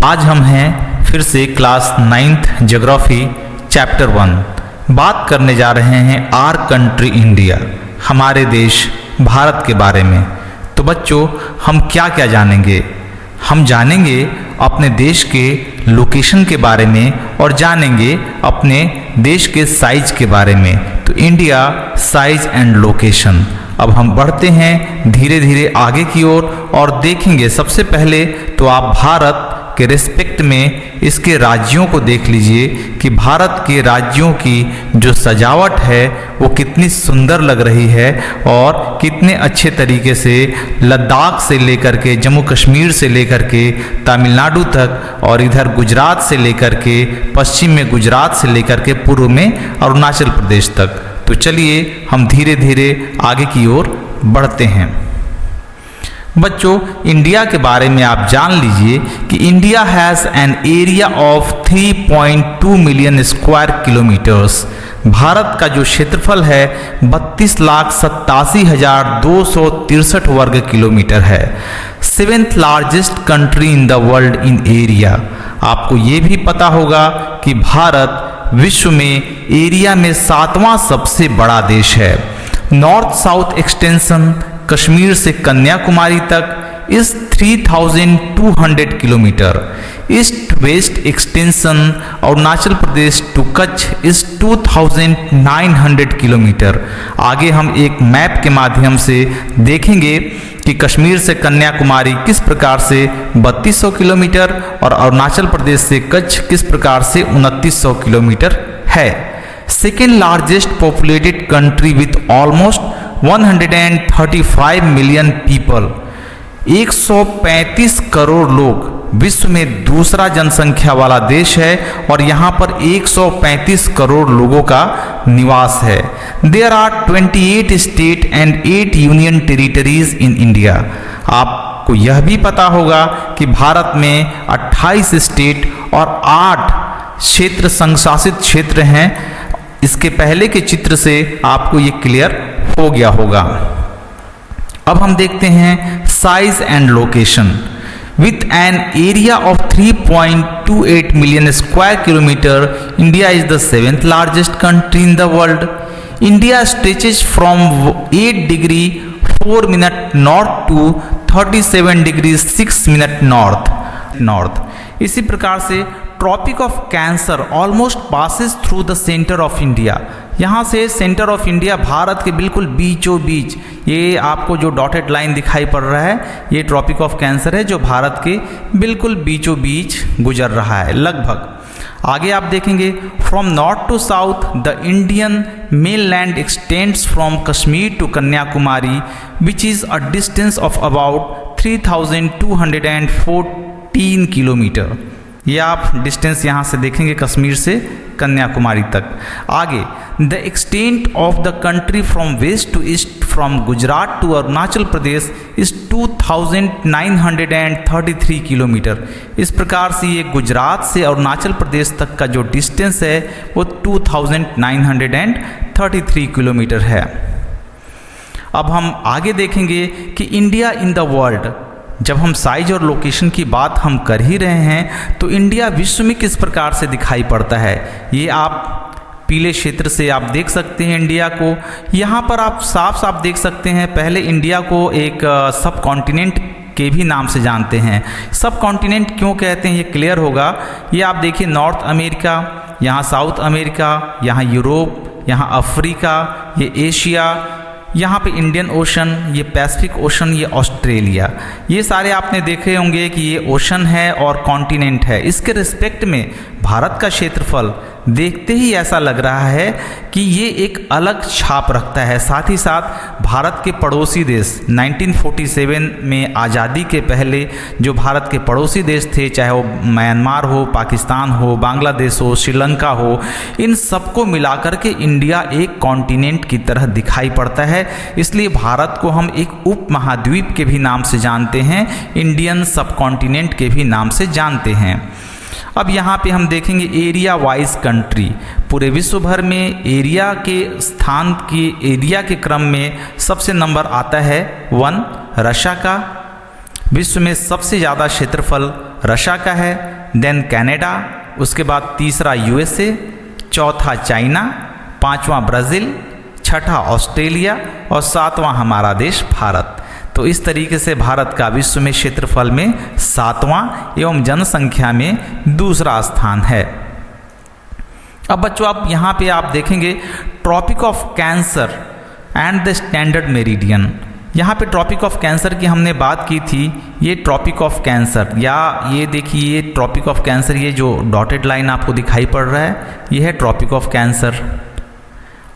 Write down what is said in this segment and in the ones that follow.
आज हम हैं फिर से क्लास 9th ज्योग्राफी चैप्टर 1 बात करने जा रहे हैं आर कंट्री इंडिया, हमारे देश भारत के बारे में। तो बच्चों हम क्या क्या जानेंगे? हम जानेंगे अपने देश के लोकेशन के बारे में और जानेंगे अपने देश के साइज के बारे में। तो इंडिया साइज एंड लोकेशन। अब हम बढ़ते हैं धीरे धीरे आगे की ओर और देखेंगे। सबसे पहले तो आप भारत के रिस्पेक्ट में इसके राज्यों को देख लीजिए कि भारत के राज्यों की जो सजावट है वो कितनी सुंदर लग रही है और कितने अच्छे तरीके से लद्दाख से लेकर के जम्मू कश्मीर से लेकर के तमिलनाडु तक और इधर गुजरात से लेकर के पश्चिम में गुजरात से लेकर के पूर्व में अरुणाचल प्रदेश तक। तो चलिए हम धीरे धीरे आगे की ओर बढ़ते हैं। बच्चों इंडिया के बारे में आप जान लीजिए कि India has an area of 3.2 million square kilometres. Bharat का जो क्षेत्रफल है 32,87,263 वर्ग किलोमीटर है। 7th largest country in the world in area. आपको ये भी पता होगा कि भारत विश्व में एरिया में 7वां सबसे बड़ा देश है। नॉर्थ साउथ एक्सटेंशन कश्मीर से कन्याकुमारी तक इस 3200 kilometre. East west extension Arunachal Pradesh to Kutch इस 2900 किलोमीटर। आगे हम एक मैप के माध्यम से देखेंगे कि कश्मीर से कन्याकुमारी किस प्रकार से 3200 किलोमीटर और अरुणाचल प्रदेश से कच्छ किस प्रकार से 2900 किलोमीटर है। Second largest populated country with almost 135 million people. 135 crore लोग विश्व में दूसरा जनसंख्या वाला देश है और यहाँ पर 135 करोड़ लोगों का निवास है। There are 28 state and 8 union territories in India. आपको यह भी पता होगा कि भारत में 28 स्टेट और 8 क्षेत्र संशासित क्षेत्र हैं। इसके पहले के चित्र से आपको ये क्लियर हो गया होगा। अब हम देखते हैं size and location. With an area of 3.28 million square kilometre, India is the 7th largest country in the world. India stretches from 8 degree 4 minute north to 37 degree 6 minute north. इसी प्रकार से tropic of cancer almost passes through the centre of India. यहाँ से centre of India Bharat के बिल्कुल बीचों बीच, ये आपको जो डॉटेड लाइन दिखाई पड़ रहा है ये ट्रॉपिक ऑफ कैंसर है जो भारत के बिल्कुल बीचों बीच गुजर रहा है लगभग। आगे आप देखेंगे from north to south the Indian mainland extends from Kashmir to Kanyakumari which is a distance of about 3214 kilometre. ये आप डिस्टेंस यहाँ से देखेंगे कश्मीर से कन्याकुमारी तक। आगे the extent of the country from west to east from Gujarat to Arunachal Pradesh इस 2933 किलोमीटर। इस प्रकार से ये गुजरात से अरुणाचल प्रदेश तक का जो डिस्टेंस है वो 2933 किलोमीटर है। अब हम आगे देखेंगे कि इंडिया इन द वर्ल्ड। जब हम साइज और लोकेशन की बात हम कर ही रहे हैं तो इंडिया विश्व में किस प्रकार से दिखाई पड़ता है ये आप पीले क्षेत्र से आप देख सकते हैं इंडिया को। यहाँ पर आप साफ साफ देख सकते हैं। पहले इंडिया को एक सब कॉन्टिनेंट के भी नाम से जानते हैं। सब कॉन्टिनेंट क्यों कहते हैं ये क्लियर होगा। ये आप देखिए नॉर्थ अमेरिका, यहाँ साउथ अमेरिका, यहाँ यूरोप, यहाँ अफ्रीका, ये एशिया, यहाँ पे इंडियन ओशन, ये पैसिफिक ओशन, ये ऑस्ट्रेलिया। ये सारे आपने देखे होंगे कि ये ओशन है और कॉन्टिनेंट है। इसके रिस्पेक्ट में भारत का क्षेत्रफल देखते ही ऐसा लग रहा है कि ये एक अलग छाप रखता है। साथ ही साथ भारत के पड़ोसी देश 1947 में आज़ादी के पहले जो भारत के पड़ोसी देश थे, चाहे वो म्यांमार हो, पाकिस्तान हो, बांग्लादेश हो, श्रीलंका हो, इन सबको मिलाकर के इंडिया एक कॉन्टिनेंट की तरह दिखाई पड़ता है। इसलिए भारत को हम एक उप महाद्वीप के भी नाम से जानते हैं, इंडियन सब कॉन्टिनेंट के भी नाम से जानते हैं। अब यहाँ पे हम देखेंगे एरिया वाइज कंट्री। पूरे विश्व भर में एरिया के स्थान की एरिया के क्रम में सबसे नंबर आता है 1 रशिया का। विश्व में सबसे ज़्यादा क्षेत्रफल रशिया का है। देन कनाडा, उसके बाद तीसरा यूएसए, चौथा चाइना, पांचवा ब्राज़ील, छठा ऑस्ट्रेलिया और सातवां हमारा देश भारत। तो इस तरीके से भारत का विश्व में क्षेत्रफल में सातवां एवं जनसंख्या में दूसरा स्थान है। अब बच्चों आप यहाँ पे आप देखेंगे tropic of cancer and the standard meridian. यहाँ पे ट्रॉपिक ऑफ कैंसर की हमने बात की थी। ये ट्रॉपिक ऑफ कैंसर, या ये देखिए ये ट्रॉपिक ऑफ कैंसर, ये जो डॉटेड लाइन आपको दिखाई पड़ रहा है ये है ट्रॉपिक ऑफ कैंसर।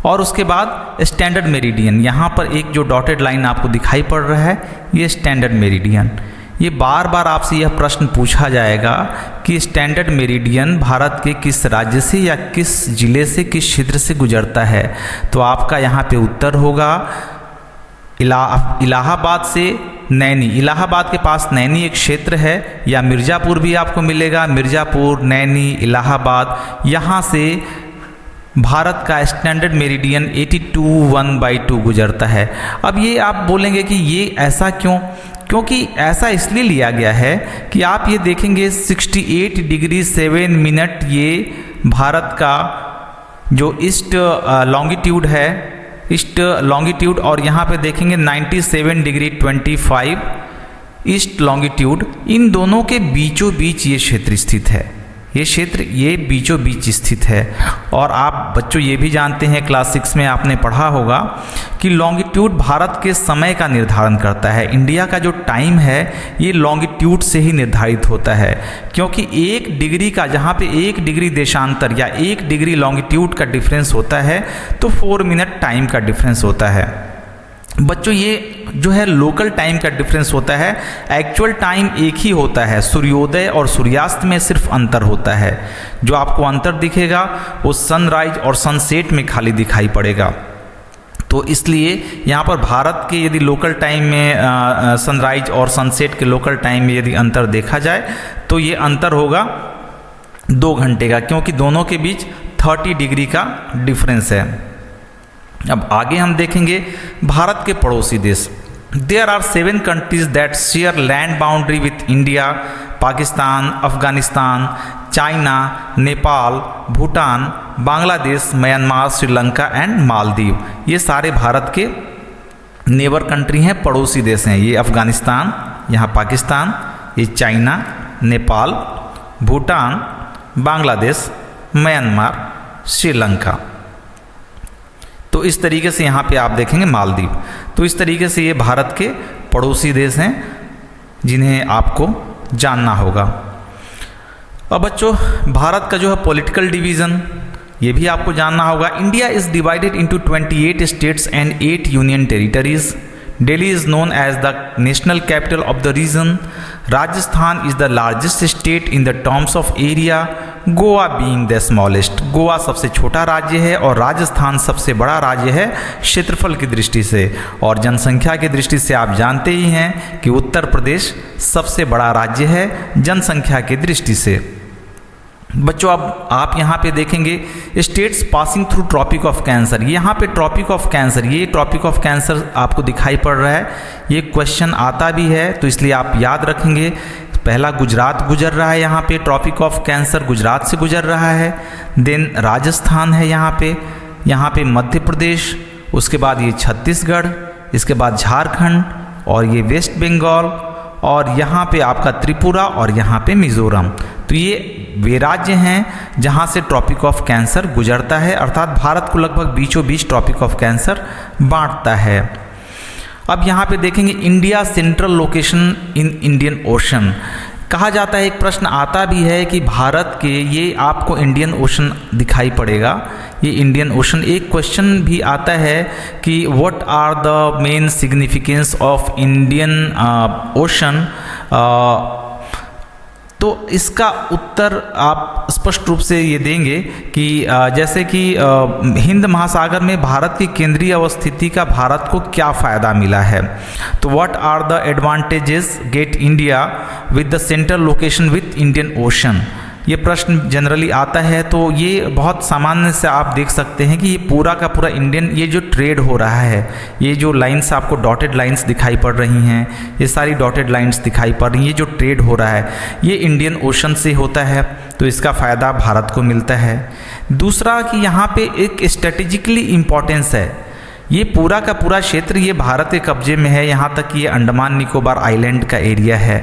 और उसके बाद स्टैंडर्ड मेरिडियन, यहाँ पर एक जो डॉटेड लाइन आपको दिखाई पड़ रहा है ये स्टैंडर्ड मेरिडियन। ये बार बार आपसे यह प्रश्न पूछा जाएगा कि स्टैंडर्ड मेरिडियन भारत के किस राज्य से या किस जिले से, किस क्षेत्र से गुजरता है। तो आपका यहाँ पे उत्तर होगा इलाहाबाद से नैनी। इलाहाबाद के पास नैनी एक क्षेत्र है, या मिर्ज़ापुर भी आपको मिलेगा, मिर्ज़ापुर, नैनी, इलाहाबाद, यहाँ से भारत का स्टैंडर्ड मेरिडियन 82 गुजरता है। अब ये आप बोलेंगे कि ये ऐसा क्यों? क्योंकि ऐसा इसलिए लिया गया है कि आप ये देखेंगे 68 डिग्री 7 मिनट ये भारत का जो ईस्ट लॉन्गिट्यूड है, ईस्ट लॉन्गिट्यूड, और यहाँ पे देखेंगे 97 डिग्री 25 ईस्ट लॉन्गिट्यूड, इन दोनों के बीचों बीच ये क्षेत्र स्थित है। ये क्षेत्र ये बीचों बीच स्थित है। और आप बच्चों ये भी जानते हैं, क्लास 6 में आपने पढ़ा होगा कि लॉन्गिट्यूड भारत के समय का निर्धारण करता है। इंडिया का जो टाइम है ये लॉन्गिट्यूड से ही निर्धारित होता है, क्योंकि 1 डिग्री का, जहाँ पे 1 डिग्री देशांतर या 1 डिग्री लॉन्गिट्यूड का डिफरेंस होता है तो 4 मिनट टाइम का डिफरेंस होता है। बच्चों ये जो है लोकल टाइम का डिफरेंस होता है, एक्चुअल टाइम एक ही होता है। सूर्योदय और सूर्यास्त में सिर्फ अंतर होता है। जो आपको अंतर दिखेगा वो सनराइज और सनसेट में खाली दिखाई पड़ेगा। तो इसलिए यहाँ पर भारत के यदि लोकल टाइम में सनराइज और सनसेट के लोकल टाइम में यदि अंतर देखा जाए तो ये अंतर होगा 2 घंटे का, क्योंकि दोनों के बीच 30 डिग्री का डिफरेंस है। अब आगे हम देखेंगे भारत के पड़ोसी देश। There are 7 countries that share land boundary with India, Pakistan, Afghanistan, China, Nepal, Bhutan, Bangladesh, Myanmar, Sri Lanka and Maldives. ये सारे भारत के नेबर कंट्री हैं, पड़ोसी देश हैं। ये अफगानिस्तान, यहाँ पाकिस्तान, ये चाइना, नेपाल, भूटान, बांग्लादेश, म्यांमार, श्रीलंका। तो इस तरीके से यहाँ पे आप देखेंगे मालदीव। तो इस तरीके से ये भारत के पड़ोसी देश हैं जिन्हें आपको जानना होगा। अब बच्चों भारत का जो है पॉलिटिकल डिवीज़न ये भी आपको जानना होगा। India is divided into 28 states and 8 union territories. Delhi is known as the national capital of the region. Rajasthan is the largest state in the terms of area. Goa being the smallest. Goa सबसे छोटा राज्य है और राजस्थान सबसे बड़ा राज्य है क्षेत्रफल की दृष्टि से। और जनसंख्या की दृष्टि से आप जानते ही हैं कि उत्तर प्रदेश सबसे बड़ा राज्य है जनसंख्या की दृष्टि से। बच्चों अब आप यहाँ पे देखेंगे states passing through tropic of cancer. यहाँ पे ट्रॉपिक ऑफ कैंसर, ये ट्रॉपिक ऑफ कैंसर आपको दिखाई पड़ रहा है। ये क्वेश्चन आता भी है तो इसलिए आप याद रखेंगे। पहला गुजरात गुजर रहा है, यहाँ पे ट्रॉपिक ऑफ कैंसर गुजरात से गुजर रहा है। देन राजस्थान है यहाँ पे मध्य प्रदेश, उसके बाद ये छत्तीसगढ़, इसके बाद झारखंड और ये वेस्ट बंगाल और यहाँ पे आपका त्रिपुरा और यहाँ पे मिजोरम। तो ये वे राज्य हैं जहाँ से ट्रॉपिक ऑफ कैंसर गुजरता है, अर्थात भारत को लगभग बीचों बीच ट्रॉपिक ऑफ कैंसर बांटता है। अब यहाँ पे देखेंगे India central location in Indian ocean. कहा जाता है, एक प्रश्न आता भी है कि भारत के, ये आपको इंडियन ओशन दिखाई पड़ेगा, ये इंडियन ओशन। एक क्वेश्चन भी आता है कि what are the main significance of Indian Ocean. तो इसका उत्तर आप स्पष्ट रूप से ये देंगे कि जैसे कि हिंद महासागर में भारत की केंद्रीय अवस्थिति का भारत को क्या फ़ायदा मिला है। तो what are the advantages get India with the central location with Indian Ocean. ये प्रश्न जनरली आता है, तो ये बहुत सामान्य से आप देख सकते हैं कि ये पूरा का पूरा इंडियन, ये जो ट्रेड हो रहा है, ये जो लाइंस आपको डॉटेड लाइंस दिखाई पड़ रही हैं, ये सारी डॉटेड लाइंस दिखाई पड़ रही हैं, ये जो ट्रेड हो रहा है ये इंडियन ओशन से होता है, तो इसका फ़ायदा भारत को मिलता है। दूसरा कि यहाँ पे एक स्ट्रेटेजिकली इम्पोर्टेंस है, ये पूरा का पूरा क्षेत्र ये भारत के कब्जे में है, यहाँ तक कि ये अंडमान निकोबार आइलैंड का एरिया है।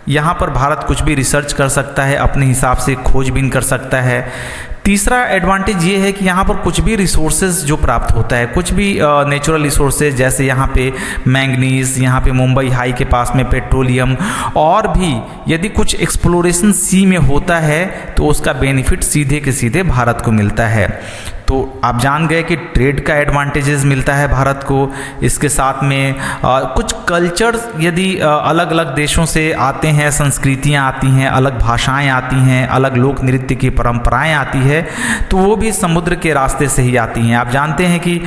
यहाँ पर भारत कुछ भी रिसर्च कर सकता है, अपने हिसाब से खोजबीन कर सकता है। तीसरा एडवांटेज ये है कि यहाँ पर कुछ भी रिसोर्सेज जो प्राप्त होता है, कुछ भी नेचुरल रिसोर्सेज, जैसे यहाँ पे मैंगनीज, यहाँ पे मुंबई हाई के पास में पेट्रोलियम, और भी यदि कुछ एक्सप्लोरेशन सी में होता है तो उसका बेनिफिट सीधे के सीधे भारत को मिलता है। तो आप जान गए कि ट्रेड का एडवांटेजेस मिलता है भारत को, इसके साथ में कुछ कल्चर्स यदि अलग अलग देशों से आते हैं, संस्कृतियाँ आती हैं, अलग भाषाएं आती हैं, अलग लोक नृत्य की परंपराएं आती है, तो वो भी समुद्र के रास्ते से ही आती हैं। आप जानते हैं कि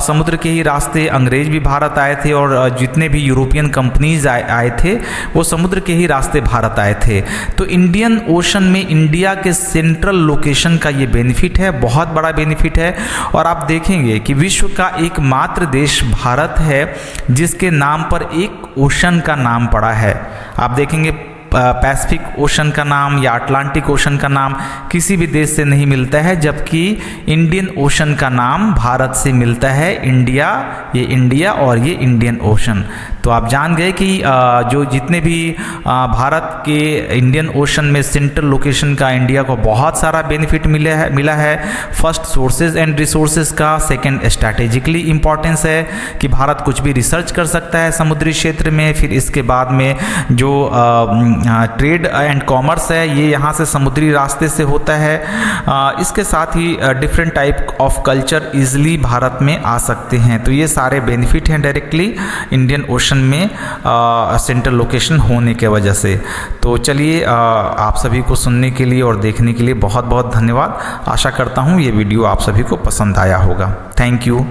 समुद्र के ही रास्ते अंग्रेज भी भारत आए थे, और जितने भी यूरोपियन कंपनीज आए थे वो समुद्र के ही रास्ते भारत आए थे। तो इंडियन ओशन में इंडिया के सेंट्रल लोकेशन का ये बेनिफिट है, बहुत बड़ा बेनिफिट है। और आप देखेंगे कि विश्व का एकमात्र देश भारत है जिसके नाम पर एक ओशन का नाम पड़ा है। आप देखेंगे पैसिफिक ओशन का नाम या अटलांटिक ओशन का नाम किसी भी देश से नहीं मिलता है, जबकि इंडियन ओशन का नाम भारत से मिलता है। इंडिया, ये इंडिया और ये इंडियन ओशन। तो आप जान गए कि जो जितने भी भारत के इंडियन ओशन में सेंट्रल लोकेशन का इंडिया को बहुत सारा बेनिफिट मिला है। फर्स्ट सोर्सेज एंड रिसोर्सेज का, सेकंड स्ट्रैटेजिकली इम्पोर्टेंस है कि भारत कुछ भी रिसर्च कर सकता है समुद्री क्षेत्र में। फिर इसके बाद में जो ट्रेड एंड कॉमर्स है ये यहाँ से समुद्री रास्ते से होता है। इसके साथ ही different type of culture easily Bharat में आ सकते हैं। तो ये सारे बेनिफिट हैं डायरेक्टली इंडियन ओशन में सेंट्रल लोकेशन होने के वजह से। तो चलिए, आप सभी को सुनने के लिए और देखने के लिए बहुत बहुत धन्यवाद। आशा करता हूँ ये वीडियो आप सभी को पसंद आया होगा। Thank you.